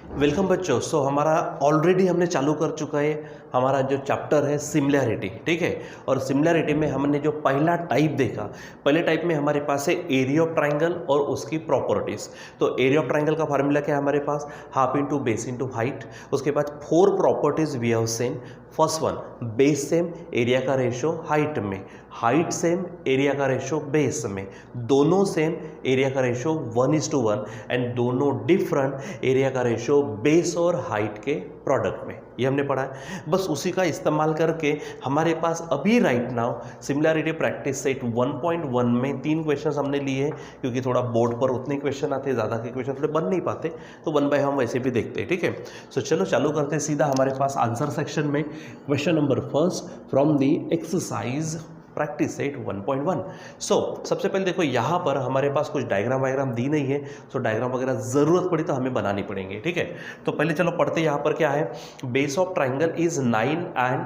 Welcome बच्चों। हमारा already हमने चालू कर चुका है हमारा जो चैप्टर है सिमिलैरिटी, ठीक है। और सिमिलैरिटी में हमने जो पहला टाइप देखा, पहले टाइप में हमारे पास है एरिया ऑफ ट्राइंगल और उसकी प्रॉपर्टीज़। तो एरिया ऑफ ट्राइंगल का फार्मूला क्या है हमारे पास, half into base into height. उसके बाद 4 properties we have same. First one, base same area का रेशो हाइट में, हाइट सेम एरिया का रेशो बेस में, दोनों सेम एरिया का रेशो 1:1 एंड दोनों डिफरेंट एरिया का रेशो बेस और हाइट के प्रोडक्ट में। ये हमने पढ़ा है। बस उसी का इस्तेमाल करके हमारे पास अभी right now similarity practice set 1.1 में 3 क्वेश्चन हमने लिए हैं, क्योंकि थोड़ा बोर्ड पर उतने क्वेश्चन आते हैं, ज़्यादा के क्वेश्चन थोड़े बन नहीं पाते, तो 1 बाय हम वैसे भी देखते हैं, ठीक है। सो चलो चालू करते हैं सीधा हमारे पास आंसर सेक्शन में। Question number first from the exercise practice set 1.1। सबसे पहले देखो यहाँ पर हमारे पास कुछ डायग्राम वायग्राम दी नहीं है। डायग्राम वगैरह ज़रूरत पड़ी तो हमें बनानी पड़ेंगे, ठीक है। तो पहले चलो पढ़ते हैं। यहाँ पर क्या है, base of triangle is 9 and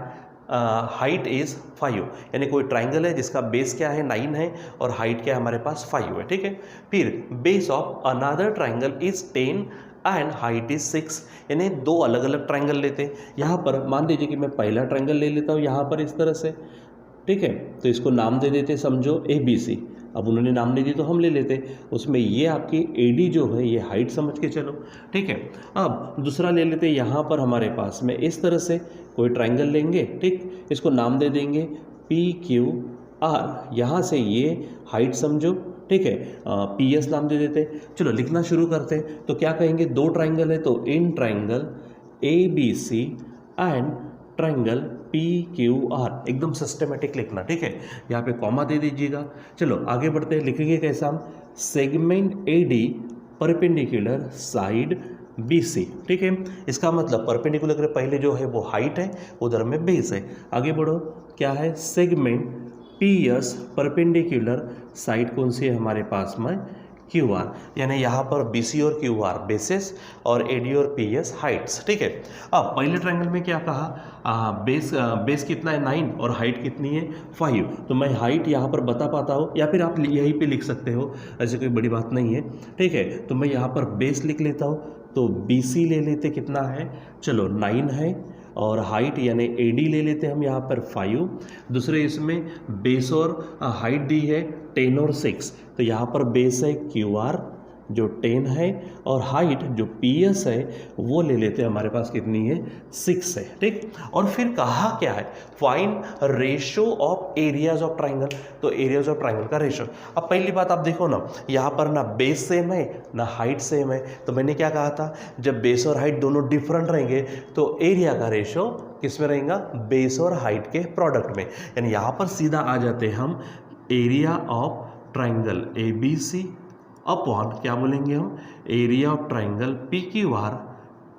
height is 5। यानी कोई ट्राइंगल है जिसका बेस क्या है 9 है और हाइट क्या है हमारे पास 5 है, ठीक है। फिर base of another triangle is 10 and height is 6। यानी 2 अलग अलग ट्राइंगल लेते हैं। यहाँ पर मान लीजिए कि मैं पहला ट्राइंगल ले लेता हूँ यहाँ पर इस तरह से, ठीक है। तो इसको नाम दे देते, समझो ABC। अब उन्होंने नाम नहीं दी तो हम ले लेते। उसमें ये आपकी AD जो है ये हाइट समझ के चलो, ठीक है। अब दूसरा ले लेते, यहाँ पर हमारे पास में इस तरह से कोई ट्राइंगल लेंगे, ठीक। इसको नाम दे देंगे PQR। यहाँ से ये हाइट समझो, ठीक है। PS नाम दे देते। चलो लिखना शुरू करते। तो क्या कहेंगे, 2 ट्राइंगल है तो in triangle ABC and triangle PQR, एकदम सिस्टमेटिक लिखना, ठीक है। यहाँ पे कॉमा दे दीजिएगा। चलो आगे बढ़ते हैं, लिखेंगे कैसा हम, segment AD perpendicular side BC, ठीक है। इसका मतलब परपेंडिकुलर के पहले जो है वो हाइट है, उधर में बेस है। आगे बढ़ो, क्या है, सेगमेंट PS परपेंडिकुलर साइड कौन सी है हमारे पास में, QR। यानी यहाँ पर BC और QR बेसिस और AD और PS हाइट्स, ठीक है। अब पहले ट्रायंगल में क्या कहा, बेस कितना है 9 और हाइट कितनी है 5। तो मैं हाइट यहाँ पर बता पाता हूँ या फिर आप यहीं पे लिख सकते हो, ऐसे कोई बड़ी बात नहीं है, ठीक है। तो मैं यहाँ पर बेस लिख लेता हूँ। तो BC ले लेते, कितना है, चलो 9 है, और हाइट यानी AD ले लेते हैं हम यहाँ पर 5। दूसरे इसमें बेस और हाइट दी है 10 और 6। तो यहाँ पर बेस है QR जो 10 है, और हाइट जो PS है वो ले लेते हैं, हमारे पास कितनी है 6 है, ठीक। और फिर कहा क्या है, find ratio of areas of triangle. तो एरियाज ऑफ ट्राइंगल का रेशो। अब पहली बात आप देखो ना, यहाँ पर ना बेस सेम है ना हाइट सेम है। तो मैंने क्या कहा था, जब बेस और हाइट दोनों डिफरेंट रहेंगे तो एरिया का रेशो किस में रहेगा, बेस और हाइट के प्रोडक्ट में। यानी यहाँ पर सीधा आ जाते हैं हम, area of triangle ABC upon क्या बोलेंगे हम, area of triangle PQR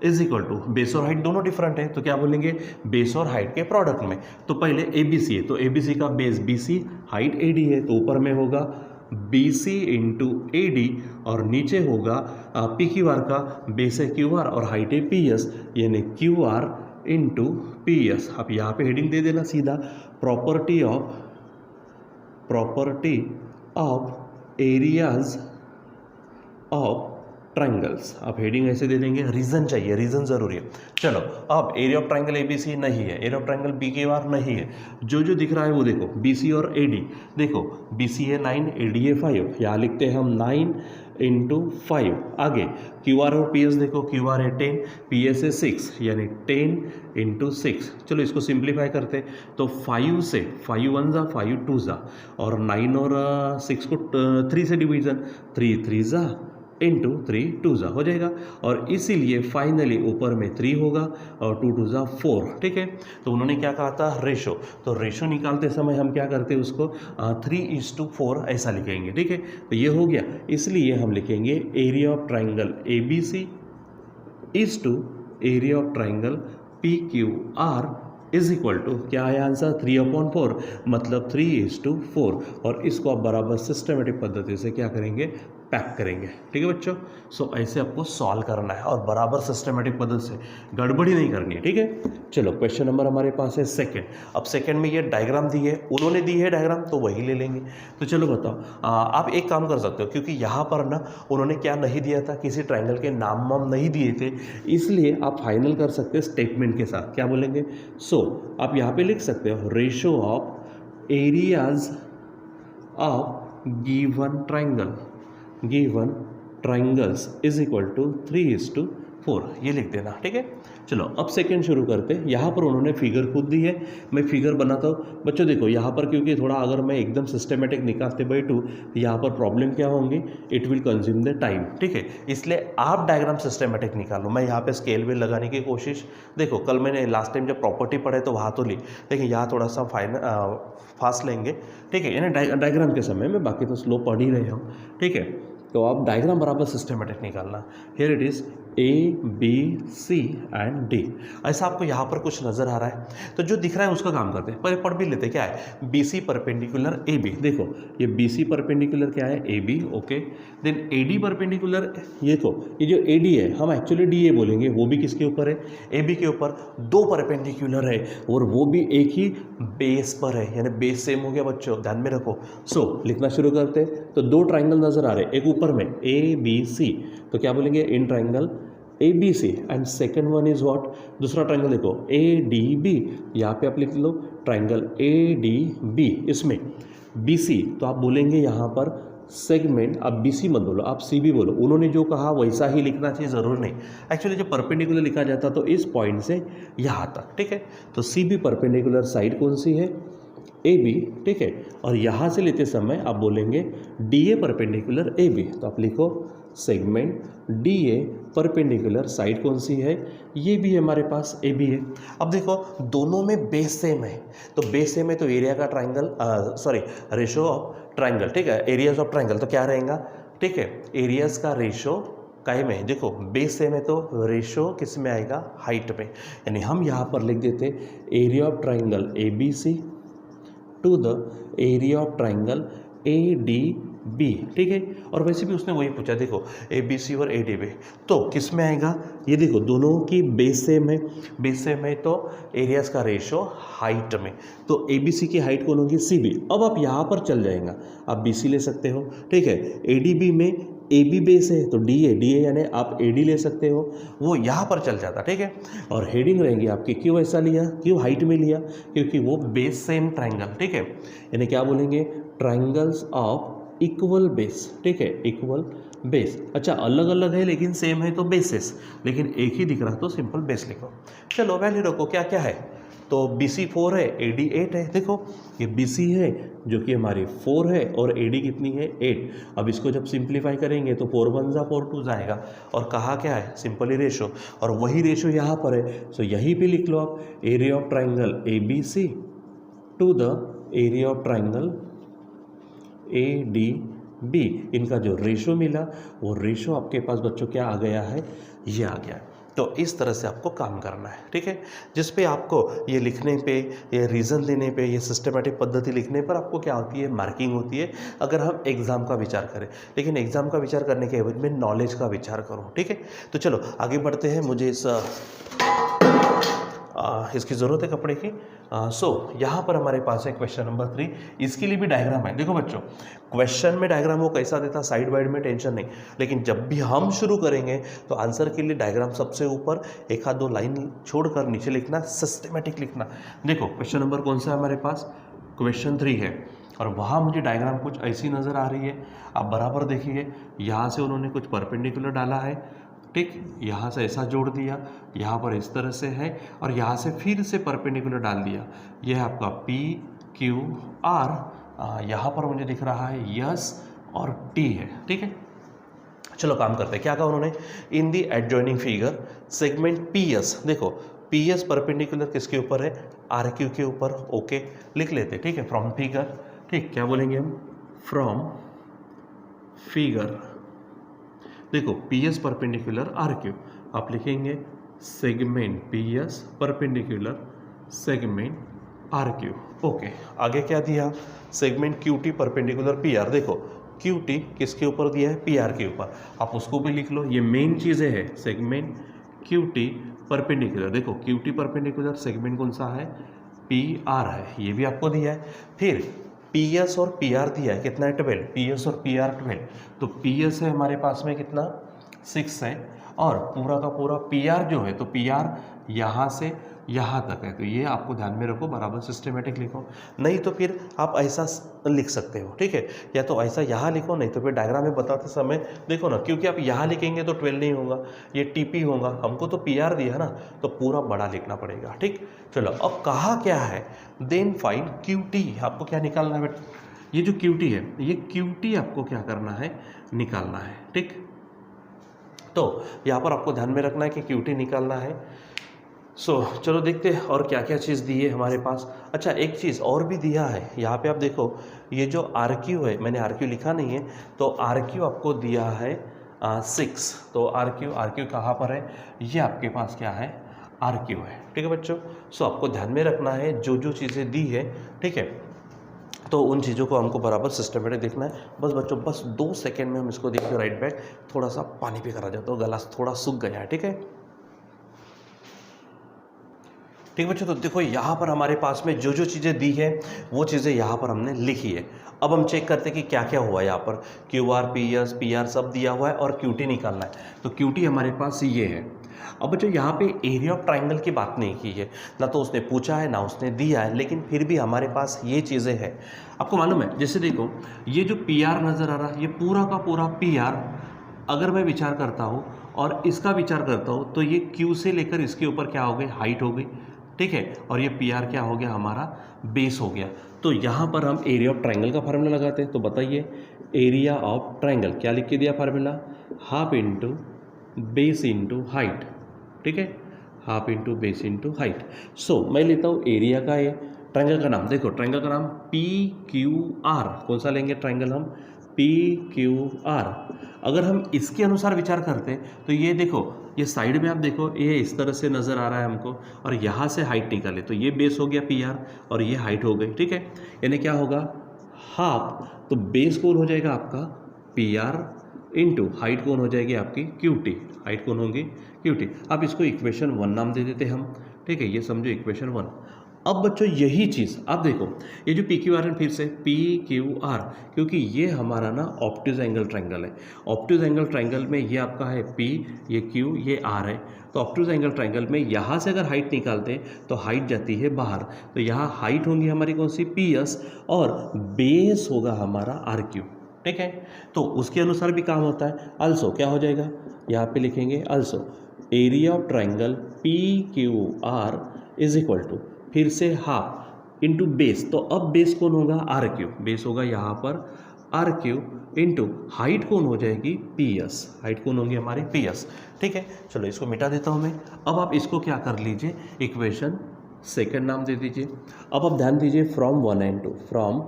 is equal to, base और हाइट दोनों डिफरेंट है तो क्या बोलेंगे, बेस और हाइट के प्रोडक्ट में। तो पहले ABC है तो ABC का बेस BC, हाइट AD है, तो ऊपर में होगा BC इंटू AD और नीचे होगा PQR का बेस है QR और हाइट है PS, यानी QR इंटू PS। अब यहाँ पे हेडिंग दे देना सीधा, property of areas of triangles. अब हेडिंग ऐसे दे देंगे, रीजन चाहिए, रीजन जरूरी है। चलो अब एरिया ऑफ ट्राइंगल ABC नहीं है, एरिया ऑफ ट्राइंगल PQR नहीं है, जो जो दिख रहा है वो देखो, BC और AD। देखो BC है 9, AD है 5, यहाँ लिखते हैं हम 9 इंटू 5। आगे QR और PS देखो, QR है 10, PS है 6, यानी 10 इंटू 6। चलो इसको सिंप्लीफाई करते, तो 5 से 5 1 जा 5 2 जा, और 9 और 6 को 3 से डिवीजन, 3 3 जा इंटू 3 2 जा हो जाएगा। और इसीलिए फाइनली ऊपर में 3 होगा और 2 2 जा 4, ठीक है। तो उन्होंने क्या कहा था, रेशो। तो रेशो निकालते समय हम क्या करते हैं उसको 3:4 ऐसा लिखेंगे, ठीक है। तो ये हो गया, इसलिए हम लिखेंगे area of triangle ABC is to area of triangle PQR is equal to, क्या है आंसर, 3/4, मतलब 3:4। और इसको आप बराबर सिस्टमेटिक पद्धति से क्या करेंगे, पैक करेंगे। ठीक है बच्चों, सो ऐसे आपको सॉल्व करना है और बराबर सिस्टमेटिक पद्धति से, गड़बड़ी नहीं करनी है। ठीक है, चलो क्वेश्चन नंबर हमारे पास है सेकंड। अब सेकंड में ये डायग्राम दी है, उन्होंने दी है डायग्राम तो वही ले लेंगे। तो चलो बताओ, आप एक काम कर सकते हो, क्योंकि यहाँ पर ना उन्होंने क्या नहीं दिया था, किसी ट्राइंगल के नाम वाम नहीं दिए थे, इसलिए आप फाइनल कर सकते हैं स्टेटमेंट के साथ। क्या बोलेंगे? सो आप यहाँ पे लिख सकते हो ratio of areas of given triangles is equal to 3:4, ये लिख देना। ठीक है, चलो अब सेकंड शुरू करते हैं। यहाँ पर उन्होंने फिगर खुद दी है, मैं फिगर बनाता हूँ। बच्चों देखो यहाँ पर, क्योंकि थोड़ा अगर मैं एकदम सिस्टमेटिक निकालते बैठूँ तो यहाँ पर प्रॉब्लम क्या होंगी, it will consume the time. ठीक है, इसलिए आप डायग्राम सिस्टमेटिक निकालो। मैं यहाँ पे स्केल भी लगाने की कोशिश, देखो कल मैंने लास्ट टाइम जब प्रॉपर्टी पढ़े तो वहाँ तो ली, लेकिन यहाँ थोड़ा सा फास्ट लेंगे। ठीक है, यानी डायग्राम के समय में, बाकी तो स्लो पढ़ ही रहे हो। ठीक है, तो आप डायग्राम बराबर सिस्टमेटिक निकालना। Here it is ABC and D। ऐसा आपको यहाँ पर कुछ नज़र आ रहा है, तो जो दिख रहा है उसका काम करते हैं, पहले पढ़ भी लेते हैं। क्या है? BC perpendicular AB। देखो ये BC परपेंडिकुलर क्या है? AB। Okay, then AD perpendicular, ये देखो ये जो AD है हम एक्चुअली DA बोलेंगे, वो भी किसके ऊपर है? AB के ऊपर। दो परपेंडिकुलर है और वो भी एक ही बेस पर है, यानी बेस सेम हो गया बच्चों, ध्यान में रखो। सो लिखना शुरू करते हैं। तो दो ट्राइंगल नज़र आ रहे हैं, एक ऊपर में ABC, तो क्या बोलेंगे? In triangle ABC and second one is what? दूसरा ट्राइंगल देखो ADB, यहाँ पे आप लिख लो ट्राइंगल ADB। इसमें BC तो आप बोलेंगे यहाँ पर सेगमेंट, आप BC मत बोलो, आप CB बोलो। उन्होंने जो कहा वैसा ही लिखना चाहिए, ज़रूर नहीं। एक्चुअली जब परपेंडिकुलर लिखा जाता तो इस पॉइंट से यहाँ तक। ठीक है, तो CB परपेंडिकुलर साइड कौन सी है? AB। ठीक है, और यहाँ से लेते समय आप बोलेंगे DA परपेंडिकुलर AB, तो आप लिखो सेगमेंट DA परपेंडिकुलर साइड कौन सी है? ये भी हमारे पास AB है। अब देखो दोनों में बेस सेम है, तो बेस सेम है तो एरिया का triangle, sorry ratio of triangle. ठीक है, एरियाज ऑफ ट्राइंगल तो क्या रहेगा? ठीक है, एरियाज का रेशो काहे में? देखो बेस सेम है तो रेशो किस में आएगा? हाइट में। यानी हम यहाँ पर लिख देते area of triangle ABC to the area of triangle ADB। ठीक है, और वैसे भी उसने वही पूछा, देखो ABC और ADB तो किस में आएगा? ये देखो दोनों की बेस सेम है, बेस सेम है तो एरियाज का रेशो हाइट में, तो ABC की हाइट कौन होगी? CB। अब आप यहाँ पर चल जाएगा, आप BC ले सकते हो। ठीक है, ADB में AB बेस है तो DA यानी आप AD ले सकते हो, वो यहाँ पर चल जाता। ठीक है, और हेडिंग रहेंगी आपकी, क्यों ऐसा लिया, क्यों हाइट में लिया? क्योंकि वो बेस सेम ट्राइंगल। ठीक है, यानी क्या बोलेंगे? Triangles of equal base. ठीक है, इक्वल बेस। अच्छा अलग अलग है लेकिन सेम है तो बेसिस, लेकिन एक ही दिख रहा तो सिंपल बेस लिखो। चलो वैल्यू रखो, क्या क्या है? तो BC 4 है, AD 8 है। देखो ये BC है जो कि हमारी 4 है और AD कितनी है? 8। अब इसको जब सिंप्लीफाई करेंगे तो 4 1 जा 4 2 जाएगा, और कहा क्या है? सिंपली रेशो, और वही रेशो यहाँ पर है। सो यहीं पे लिख लो आप area of triangle ABC to the area of triangle ADB। इनका जो रेशो मिला वो रेशो आपके पास बच्चों क्या आ गया है? ये आ गया। तो इस तरह से आपको काम करना है। ठीक है, जिस पे आपको ये लिखने पे, ये रीज़न देने पे, ये सिस्टमेटिक पद्धति लिखने पर आपको क्या होती है? मार्किंग होती है, अगर हम एग्ज़ाम का विचार करें। लेकिन एग्ज़ाम का विचार करने के एवज में नॉलेज का विचार करो। ठीक है, तो चलो आगे बढ़ते हैं। मुझे इसकी ज़रूरत है कपड़े की। सो यहाँ पर हमारे पास है क्वेश्चन नंबर 3, इसके लिए भी डायग्राम है। देखो बच्चों क्वेश्चन में डायग्राम वो कैसा देता, साइड वाइड में टेंशन नहीं, लेकिन जब भी हम शुरू करेंगे तो आंसर के लिए डायग्राम सबसे ऊपर, एक आध दो लाइन छोड़कर नीचे लिखना, सिस्टमेटिक लिखना। देखो क्वेश्चन नंबर कौन सा है हमारे पास? क्वेश्चन 3 है, और वहाँ मुझे डायग्राम कुछ ऐसी नज़र आ रही है। आप बराबर देखिए, यहाँ से उन्होंने कुछ परपेंडिकुलर डाला है। ठीक, यहाँ से ऐसा जोड़ दिया, यहाँ पर इस तरह से है, और यहाँ से फिर से परपेंडिकुलर डाल दिया। यह है आपका PQR, यहाँ पर मुझे दिख रहा है S और T है। ठीक है, चलो काम करते हैं। क्या कहा उन्होंने? इन दी एडजॉइनिंग फिगर सेगमेंट PS, देखो PS परपेंडिकुलर किसके ऊपर है? RQ के ऊपर। ओके लिख लेते। ठीक है, फ्रॉम फिगर। ठीक, क्या बोलेंगे हम? From figure. देखो PS परपेंडिकुलर RQ, आप लिखेंगे segment PS perpendicular segment RQ। Okay, आगे क्या दिया? Segment QT perpendicular PR। देखो क्यू टी किसके ऊपर दिया है, पी आर के ऊपर, आप उसको भी लिख लो। ये मेन चीज़ें है, सेगमेंट क्यू टी परपेंडिकुलर, देखो क्यू टी परपेंडिकुलर सेगमेंट कौन सा है, पी आर है, ये भी आपको दिया है। फिर पी एस और पी आर दिया है, कितना है 12, पी एस और पी आर 12, तो पी एस है हमारे पास में कितना 6 है, और पूरा का पूरा पी आर जो है, तो पी आर यहाँ से यहाँ तक है, तो ये आपको ध्यान में रखो, बराबर सिस्टमेटिक लिखो। नहीं तो फिर आप ऐसा लिख सकते हो, ठीक है, या तो ऐसा यहाँ लिखो, नहीं तो फिर डायग्राम में बताते समय देखो ना, क्योंकि आप यहाँ लिखेंगे तो 12 नहीं होगा, ये टीपी होगा, हमको तो पीआर दिया है ना, तो पूरा बड़ा लिखना पड़ेगा, ठीक। चलो अब कहा क्या है, देन फाइंड क्यूटी, आपको क्या निकालना है बेटा, ये जो क्यूटी है, ये क्यूटी आपको क्या करना है, निकालना है, ठीक। तो यहाँ पर आपको ध्यान में रखना है कि क्यूटी निकालना है। चलो देखते हैं और क्या क्या चीज़ दी है हमारे पास। अच्छा, एक चीज़ और भी दिया है यहाँ पे, आप देखो ये जो आर क्यू है, मैंने आर क्यू लिखा नहीं है, तो आर क्यू आपको दिया है 6, तो आर क्यू कहाँ पर है, ये आपके पास क्या है, आर क्यू है, ठीक है बच्चों। आपको ध्यान में रखना है जो जो चीज़ें दी है, ठीक है, तो उन चीज़ों को हमको बराबर सिस्टमेटिक देखना है। बस बच्चों, बस 2 सेकेंड में हम इसको देखते राइट बैक, थोड़ा सा पानी पे करा जाता हूँ, गला थोड़ा सूख गया है, ठीक है। ठीक बच्चों, तो देखो यहाँ पर हमारे पास में जो जो चीज़ें दी है वो चीज़ें यहाँ पर हमने लिखी है। अब हम चेक करते हैं कि क्या क्या हुआ है यहाँ पर, Q R, P S, P R सब दिया हुआ है और क्यूटी निकालना है, तो क्यूटी हमारे पास ये है। अब बच्चों यहाँ पे एरिया ऑफ ट्राइंगल की बात नहीं की है, ना तो उसने पूछा है ना उसने दिया है, लेकिन फिर भी हमारे पास ये चीज़ें हैं। आपको मालूम है, जैसे देखो ये जो पी आर नज़र आ रहा है, ये पूरा का पूरा पी आर, अगर मैं विचार करता हूँ और इसका विचार करता हूँ, तो ये क्यू से लेकर इसके ऊपर क्या हो गई, हाइट हो गई, ठीक है, और ये पी आर क्या हो गया, हमारा बेस हो गया। तो यहाँ पर हम एरिया ऑफ ट्राइंगल का फार्मूला लगाते हैं, तो बताइए एरिया ऑफ ट्राइंगल क्या लिख के दिया formula, half into base into height, ठीक है, half into base into height. मैं लेता हूँ एरिया का, ये ट्राइंगल का नाम, देखो ट्राइंगल का नाम पी क्यू आर, कौन सा लेंगे ट्राइंगल हम, पी क्यू आर। अगर हम इसके अनुसार विचार करते हैं तो ये देखो, ये साइड में आप देखो, ये इस तरह से नज़र आ रहा है हमको, और यहाँ से हाइट निकाले तो ये बेस हो गया पी आर और ये हाइट हो गई, ठीक है। यानी क्या होगा, हाफ, तो बेस कौन हो जाएगा आपका पी आर इंटू हाइट कौन हो जाएगी आपकी क्यू टी, हाइट कौन होगी क्यू टी। अब इसको इक्वेशन 1 नाम दे देते हम, ठीक है, ये समझो इक्वेशन 1। अब बच्चों यही चीज़ आप देखो, ये जो पी क्यू आर है, फिर से पी क्यू आर, क्योंकि ये हमारा ना ऑब्ट्यूज एंगल ट्रायंगल है। ऑब्ट्यूज एंगल ट्रायंगल में ये आपका है पी, ये क्यू, ये आर है। तो ऑब्ट्यूज एंगल ट्रायंगल में यहाँ से अगर हाइट निकालते हैं तो हाइट जाती है बाहर, तो यहाँ हाइट होंगी हमारी कौन सी, पी एस, और बेस होगा हमारा आर क्यू, ठीक है। तो उसके अनुसार भी काम होता है। अल्सो क्या हो जाएगा, यहाँ पे लिखेंगे also area of triangle P Q R is equal to, फिर से हाफ इंटू बेस, तो अब बेस कौन होगा, आर क्यू, बेस होगा यहाँ पर आर क्यू इंटू हाइट कौन हो जाएगी, पी एस, हाइट कौन होगी हमारी पी एस, ठीक है। चलो इसको मिटा देता हूँ मैं। अब आप इसको क्या कर लीजिए, इक्वेशन सेकंड नाम दे दीजिए। अब आप ध्यान दीजिए, फ्रॉम 1 and 2, फ्रॉम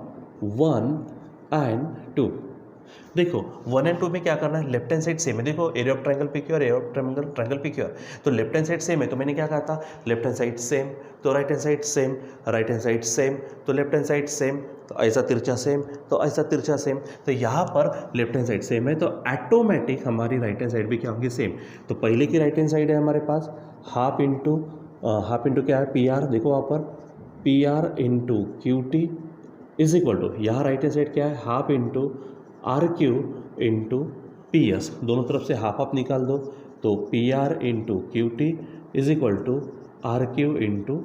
1 and 2, देखो 1 and 2 में क्या करना है, लेफ्ट हैंड साइड सेम है, देखो area of triangle P Q और area of triangle P Q, तो लेफ्ट हैंड साइड सेम है, तो मैंने क्या कहा था, लेफ्ट हैंड साइड सेम, तो right hand side same, right hand side same, तो लेफ्ट हैंड साइड सेम, तो ऐसा तिरछा सेम, तो ऐसा तिरछा सेम, तो यहाँ पर लेफ्ट हैंड साइड सेम है, तो ऑटोमेटिक हमारी राइट हैंड साइड भी क्या होगी, सेम। तो पहले की राइट हैंड साइड है हमारे पास हाफ इंटू क्या है, पी आर, देखो वहाँ पर P R into Q T is equal to, यहाँ राइट हैंड साइड क्या है, half into R Q into P S, दोनों तरफ से हाफ हाफ निकाल दो, तो P R into Q T is equal to R Q into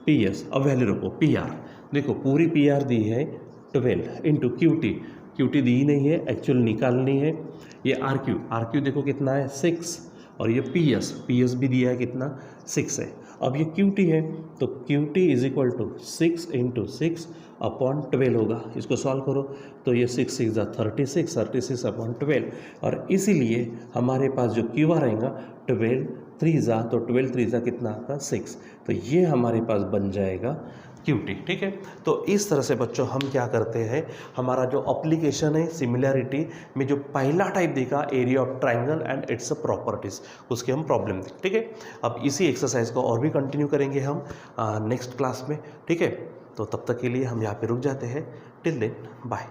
P S. अब वैल्यू रखो, पी आर देखो पूरी पी आर दी है 12 इंटू क्यू टी दी ही नहीं है, एक्चुअल निकालनी है। ये आर क्यू देखो कितना है 6, और ये पी एस भी दिया है कितना 6 है। अब ये क्यू टी है, तो Q T is equal to 6 into 6 upon 12 होगा। इसको सॉल्व करो तो ये 6 6 36 अपॉन 12, और इसीलिए हमारे पास जो क्यू आर आएगा 12 3 तो 12 3 कितना आपका 6, तो ये हमारे पास बन जाएगा क्यू टी, ठीक है। तो इस तरह से बच्चों हम क्या करते हैं, हमारा जो अप्लीकेशन है सिमिलैरिटी में जो पहला टाइप देखा area of triangle and its properties, उसके हम प्रॉब्लम देखें, ठीक है। अब इसी एक्सरसाइज को और भी कंटिन्यू करेंगे हम नेक्स्ट क्लास में, ठीक है। तो तब तक के लिए हम यहाँ पे रुक जाते हैं, टिल देन बाय।